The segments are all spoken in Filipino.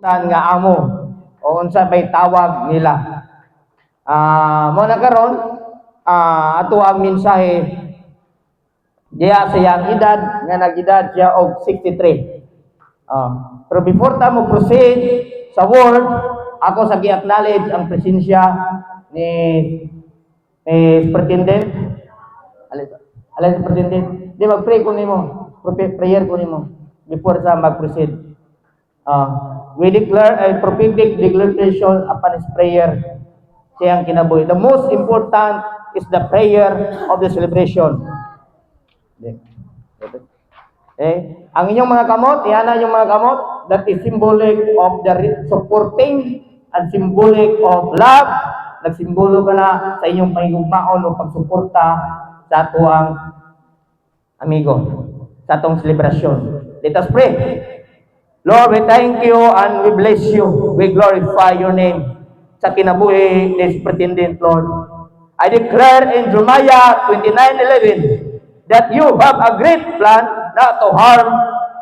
nga amo o unsa bay tawag nila. Mo na karon ato ang mensahe diya sa iyang edad nga nag-edad siya og 63. Pero before ta mo proceed sa word, ako sa gi-acknowledge ang presensya ni Superintendent. Alas Superintendent, di mag-pray ko nimo, prayer ko nimo before sa mag-proceed. We declare a prophetic declaration upon his prayer. Siyang kinabuhi. The most important is the prayer of the celebration. Ang inyong mga kamot, iyan na inyong mga kamot, that is symbolic of the supporting and symbolic of love. Nagsimbolo ka na sa inyong pahigugmaon o pagsuporta sa atuang amigo, sa atong celebration. Let us pray. Lord, we thank you and we bless you. We glorify your name sa kinabuhi ni Superintendent, Lord. I declare in Jeremiah 29:11 that you have a great plan not to harm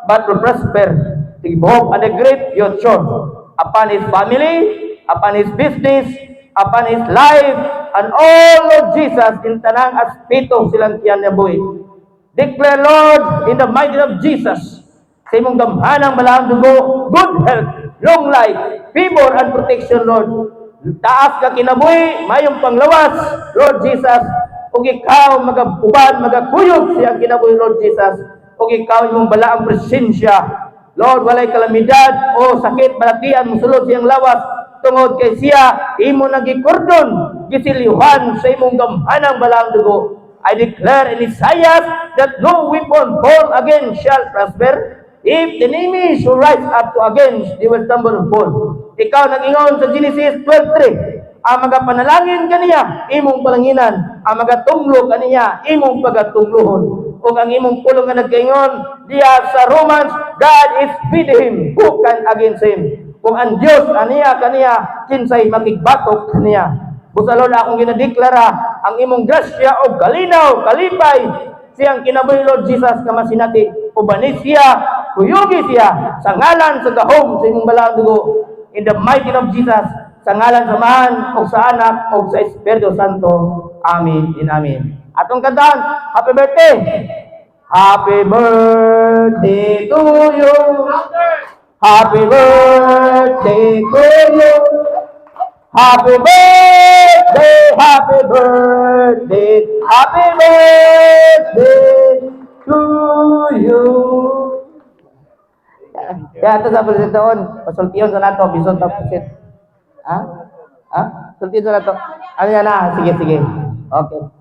but to prosper, to give hope and a great future upon his family, upon his business, upon his life, and all of Jesus in tanang aspeto silang kinabuhi. Declare, Lord, in the mighty name of Jesus, sa imong gamhanang malaang dugo, good health, long life, favor and protection, Lord. Taas ka kinabuhi, mayong panglawas, Lord Jesus. Ug ikaw magabuban, magakuyog siyang kinabuhi, Lord Jesus. Ug ikaw imong balaang presensya, Lord, walay kalamidad o sakit balatian mosulod siyang lawas tungod kay siya imo nagikordon gisilihan sa imong gamhanang balaang dugo. I declare in Isaiah that no weapon formed against shall prosper. If the enemy should rise up to against, they will stumble and fall. Ikaw nag-ingon sa Genesis 12:3, ang mga panalangin kaniya, imong palanginan, ang mga tunglo kaniya, imong pagatunglohon. O ang imong pulong nga nag-ingon, diya sa Romans, God is with him, who can against him. Kung ang Diyos aniya kaniya, kinsay makigbatok kaniya. Busalon akong ginadeklara, ang imong grasya o kalinaw, kalipay, siyang kinabuhi, Lord Jesus, kamasinati, ubanis siya, kuyugi siya, sa ngalan sa gahom sa imong balaang dugo, in the mighty name of Jesus, sa ngalan sa Mahan, o sa Anak, o sa Espiritu Santo. Amen and amen. Atong kantahan, happy birthday! Happy birthday to you! Happy birthday to you! Happy birthday, happy birthday, happy birthday to you. Kaya ito sa presentaon, pasultiyon sa nato, bison ta pusit. Ha? Sultiyon sa nato. Ano yan na? Sige, sige. Okay.